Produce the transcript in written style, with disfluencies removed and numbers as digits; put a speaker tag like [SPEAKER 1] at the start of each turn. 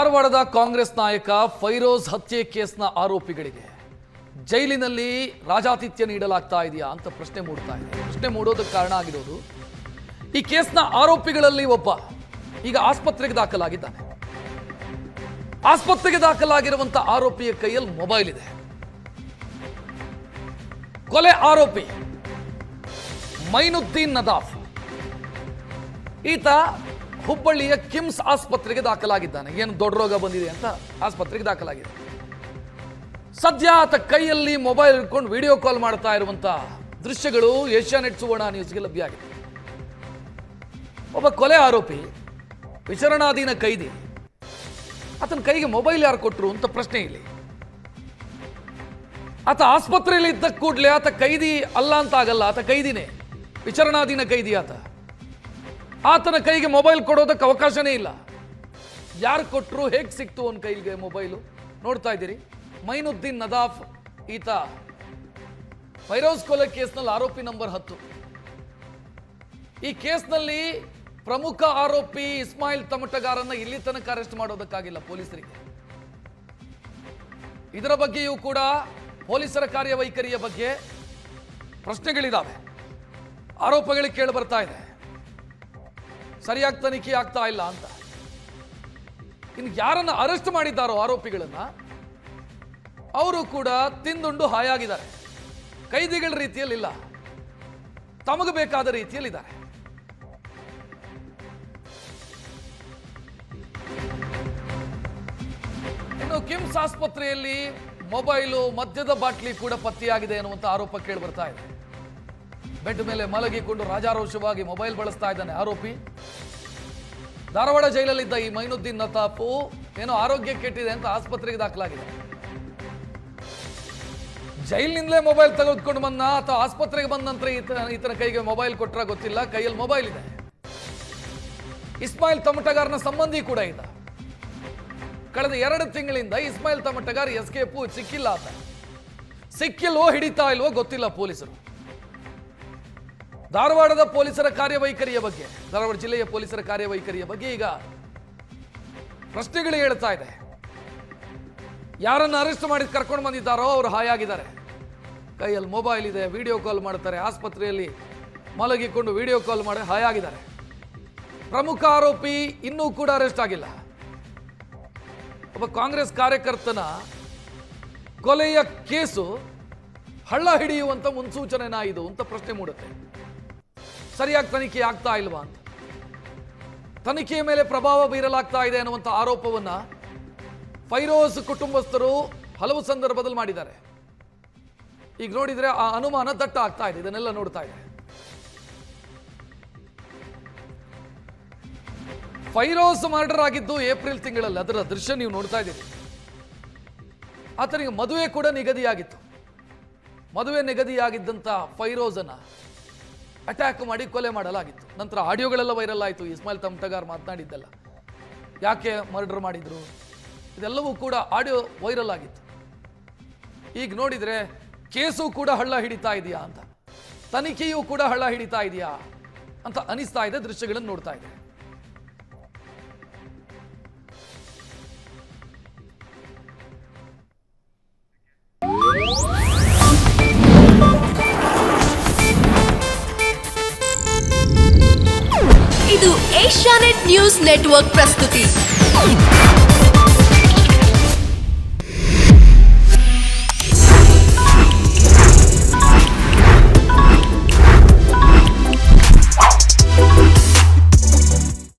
[SPEAKER 1] ಧಾರವಾಡದ ಕಾಂಗ್ರೆಸ್ ನಾಯಕ ಫೈರೋಜ್ ಹತ್ಯೆ ಕೇಸ್ನ ಆರೋಪಿಗಳಿಗೆ ಜೈಲಿನಲ್ಲಿ ರಾಜಾತಿಥ್ಯ ನೀಡಲಾಗ್ತಾ ಇದೆಯಾ ಅಂತ ಪ್ರಶ್ನೆ ಮೂಡ್ತಾ ಇದೆ. ಪ್ರಶ್ನೆ ಮೂಡೋದಕ್ಕೆ ಕಾರಣ ಆಗಿರೋದು ಈ ಕೇಸ್ನ ಆರೋಪಿಗಳಲ್ಲಿ ಒಬ್ಬ ಈಗ ಆಸ್ಪತ್ರೆಗೆ ದಾಖಲಾಗಿದ್ದಾನೆ. ಆಸ್ಪತ್ರೆಗೆ ದಾಖಲಾಗಿರುವಂತ ಆರೋಪಿಯ ಕೈಯಲ್ಲಿ ಮೊಬೈಲ್ ಇದೆ. ಕೊಲೆ ಆರೋಪಿ ಮೈನುದ್ದೀನ್ ನದಾಫ್ ಈತ ಹುಬ್ಬಳ್ಳಿಯ ಕಿಮ್ಸ್ ಆಸ್ಪತ್ರೆಗೆ ದಾಖಲಾಗಿದ್ದಾನೆ. ಏನು ದೊಡ್ಡ ರೋಗ ಬಂದಿದೆ ಅಂತ ಆಸ್ಪತ್ರೆಗೆ ದಾಖಲಾಗಿದೆ. ಸದ್ಯ ಆತ ಕೈಯಲ್ಲಿ ಮೊಬೈಲ್ ಇಟ್ಕೊಂಡು ವಿಡಿಯೋ ಕಾಲ್ ಮಾಡ್ತಾ ಇರುವಂತ ದೃಶ್ಯಗಳು ಏಷ್ಯಾನೆಟ್ ಸುವರ್ಣ ನ್ಯೂಸ್ಗೆ ಲಭ್ಯ ಆಗಿದೆ. ಒಬ್ಬ ಕೊಲೆ ಆರೋಪಿ, ವಿಚಾರಣಾಧೀನ ಕೈದಿ, ಆತನ ಕೈಗೆ ಮೊಬೈಲ್ ಯಾರು ಕೊಟ್ಟರು ಅಂತ ಪ್ರಶ್ನೆ ಇಲ್ಲಿ. ಆತ ಆಸ್ಪತ್ರೆಯಲ್ಲಿ ಇದ್ದ ಕೂಡಲೇ ಆತ ಕೈದಿ ಅಲ್ಲ ಅಂತ ಆಗಲ್ಲ, ಆತ ಕೈದಿನೇ, ವಿಚಾರಣಾಧೀನ ಕೈದಿ ಆತ. ಆತನ ಕೈಗೆ ಮೊಬೈಲ್ ಕೊಡೋದಕ್ಕೆ ಅವಕಾಶನೇ ಇಲ್ಲ. ಯಾರು ಕೊಟ್ಟರು, ಹೇಗೆ ಸಿಕ್ತು ಅವನ ಕೈಗೆ ಮೊಬೈಲು ನೋಡ್ತಾ ಇದ್ದೀರಿ. ಮೈನುದ್ದೀನ್ ನದಾಫ್ ಈತ ಫೈರೋಜ್ ಕೊಲೆ ಕೇಸ್ನಲ್ಲಿ ಆರೋಪಿ ನಂಬರ್ 10. ಈ ಕೇಸ್ನಲ್ಲಿ ಪ್ರಮುಖ ಆರೋಪಿ ಇಸ್ಮಾಯಿಲ್ ತಮಟಗಾರನ್ನ ಇಲ್ಲಿ ತನಕ ಅರೆಸ್ಟ್ ಮಾಡೋದಕ್ಕಾಗಿಲ್ಲ ಪೊಲೀಸರಿಗೆ. ಇದರ ಬಗ್ಗೆಯೂ ಕೂಡ ಪೊಲೀಸರ ಕಾರ್ಯವೈಖರಿಯ ಬಗ್ಗೆ ಪ್ರಶ್ನೆಗಳಿದಾವೆ, ಆರೋಪಗಳಿಗೆ ಕೇಳಿ ಬರ್ತಾ ಇದೆ. ಸರಿಯಾಗಿ ತನಿಖೆ ಆಗ್ತಾ ಇಲ್ಲ ಅಂತ. ಇನ್ನು ಯಾರನ್ನ ಅರೆಸ್ಟ್ ಮಾಡಿದ್ದಾರೋ ಆರೋಪಿಗಳನ್ನ, ಅವರು ಕೂಡ ತಿಂದುಂಡು ಹಾಯಾಗಿದ್ದಾರೆ. ಕೈದಿಗಳ ರೀತಿಯಲ್ಲಿಲ್ಲ, ತಮಗೆ ಬೇಕಾದ ರೀತಿಯಲ್ಲಿದ್ದಾರೆ. ಇನ್ನು ಕಿಮ್ಸ್ ಆಸ್ಪತ್ರೆಯಲ್ಲಿ ಮೊಬೈಲು, ಮದ್ಯದ ಬಾಟ್ಲಿ ಕೂಡ ಪತ್ತೆಯಾಗಿದೆ ಎನ್ನುವಂತ ಆರೋಪ ಕೇಳಿ ಬರ್ತಾ ಇದೆ. ಬೆಡ್ ಮೇಲೆ ಮಲಗಿಕೊಂಡು ರಾಜಾರೋಷವಾಗಿ ಮೊಬೈಲ್ ಬಳಸ್ತಾ ಇದ್ದಾನೆ ಆರೋಪಿ. ಧಾರವಾಡ ಜೈಲಲ್ಲಿದ್ದ ಈ ಮೈನುದ್ದೀನ್ ನದಾಫು ಏನೋ ಆರೋಗ್ಯ ಕೆಟ್ಟಿದೆ ಅಂತ ಆಸ್ಪತ್ರೆಗೆ ದಾಖಲಾಗಿದೆ. ಜೈಲಿನಿಂದಲೇ ಮೊಬೈಲ್ ತೆಗೆದುಕೊಂಡು ಬಂದ ಅಥವಾ ಆಸ್ಪತ್ರೆಗೆ ಬಂದ ನಂತರ ಈತನ ಕೈಗೆ ಮೊಬೈಲ್ ಕೊಟ್ಟರ ಗೊತ್ತಿಲ್ಲ. ಕೈಯಲ್ಲಿ ಮೊಬೈಲ್ ಇದೆ. ಇಸ್ಮಾಯಿಲ್ ತಮಟಗಾರನ ಸಂಬಂಧಿ ಕೂಡ ಇದ್ದ. ಕಳೆದ 2 ತಿಂಗಳಿಂದ ಇಸ್ಮಾಯಿಲ್ ತಮಟಗಾರ್ ಎಸ್ಕೇಪು, ಸಿಕ್ಕಿಲ್ಲ ಆತ. ಸಿಕ್ಕಿಲ್ವೋ ಹಿಡಿತಾ ಇಲ್ವೋ ಗೊತ್ತಿಲ್ಲ ಪೊಲೀಸರು. ಧಾರವಾಡದ ಪೊಲೀಸರ ಕಾರ್ಯವೈಖರಿಯ ಬಗ್ಗೆ, ಧಾರವಾಡ ಜಿಲ್ಲೆಯ ಪೊಲೀಸರ ಕಾರ್ಯವೈಖರಿಯ ಬಗ್ಗೆ ಈಗ ಪ್ರಶ್ನೆಗಳು ಹೇಳ್ತಾ ಇದೆ. ಯಾರನ್ನ ಅರೆಸ್ಟ್ ಮಾಡಿ ಕರ್ಕೊಂಡು ಬಂದಿದ್ದಾರೋ ಅವರು ಹಾಯಾಗಿದ್ದಾರೆ. ಕೈಯಲ್ಲಿ ಮೊಬೈಲ್ ಇದೆ, ವಿಡಿಯೋ ಕಾಲ್ ಮಾಡ್ತಾರೆ, ಆಸ್ಪತ್ರೆಯಲ್ಲಿ ಮಲಗಿಕೊಂಡು ವಿಡಿಯೋ ಕಾಲ್ ಮಾಡಿ ಹಾಯಾಗಿದ್ದಾರೆ. ಪ್ರಮುಖ ಆರೋಪಿ ಇನ್ನೂ ಕೂಡ ಅರೆಸ್ಟ್ ಆಗಿಲ್ಲ. ಒಬ್ಬ ಕಾಂಗ್ರೆಸ್ ಕಾರ್ಯಕರ್ತನ ಕೊಲೆಯ ಕೇಸು ಹಳ್ಳ ಹಿಡಿಯುವಂತ ಮುನ್ಸೂಚನೆನಾ ಇದು ಅಂತ ಪ್ರಶ್ನೆ ಮೂಡುತ್ತೆ. ಸರಿಯಾಗಿ ತನಿಖೆ ಆಗ್ತಾ ಇಲ್ವಾ ಅಂತ. ತನಿಖೆಯ ಮೇಲೆ ಪ್ರಭಾವ ಬೀರಲಾಗ್ತಾ ಇದೆ ಅನ್ನುವಂಥ ಆರೋಪವನ್ನ ಫೈರೋಜ್ ಕುಟುಂಬಸ್ಥರು ಹಲವು ಸಂದರ್ಭದಲ್ಲಿ ಮಾಡಿದ್ದಾರೆ. ಈಗ ನೋಡಿದ್ರೆ ಆ ಅನುಮಾನ ದಟ್ಟ ಆಗ್ತಾ ಇದೆ. ಇದನ್ನೆಲ್ಲ ನೋಡ್ತಾ ಇದೆ. ಫೈರೋಜ್ ಮರ್ಡರ್ ಆಗಿದ್ದು ಏಪ್ರಿಲ್ ತಿಂಗಳಲ್ಲಿ. ಅದರ ದೃಶ್ಯ ನೀವು ನೋಡ್ತಾ ಇದ್ದೀರಿ. ಆತನಿಗೆ ಮದುವೆ ಕೂಡ ನಿಗದಿಯಾಗಿತ್ತು. ಮದುವೆ ನಿಗದಿಯಾಗಿದ್ದಂಥ ಫೈರೋಜನ್ನ ಅಟ್ಯಾಕ್ ಮಾಡಿ ಕೊಲೆ ಮಾಡಲಾಗಿತ್ತು. ನಂತರ ಆಡಿಯೋಗಳೆಲ್ಲ ವೈರಲ್ ಆಯಿತು. ಇಸ್ಮಾಯಿಲ್ ತಮಟಗಾರ್ ಮಾತನಾಡಿದ್ದೆಲ್ಲ, ಯಾಕೆ ಮರ್ಡರ್ ಮಾಡಿದ್ರು, ಇದೆಲ್ಲವೂ ಕೂಡ ಆಡಿಯೋ ವೈರಲ್ ಆಗಿತ್ತು. ಈಗ ನೋಡಿದ್ರೆ ಕೇಸು ಕೂಡ ಹಳ್ಳ ಹಿಡಿತಾ ಇದೆಯಾ ಅಂತ, ತನಿಖೆಯೂ ಕೂಡ ಹಳ್ಳ ಹಿಡಿತಾ ಇದೆಯಾ ಅಂತ ಅನಿಸ್ತಾ ಇದೆ. ದೃಶ್ಯಗಳನ್ನು ನೋಡ್ತಾ ಇದೆ.
[SPEAKER 2] ಇದು ಏಷ್ಯಾನೆಟ್ ನ್ಯೂಸ್ ನೆಟ್ವರ್ಕ್ ಪ್ರಸ್ತುತಿ.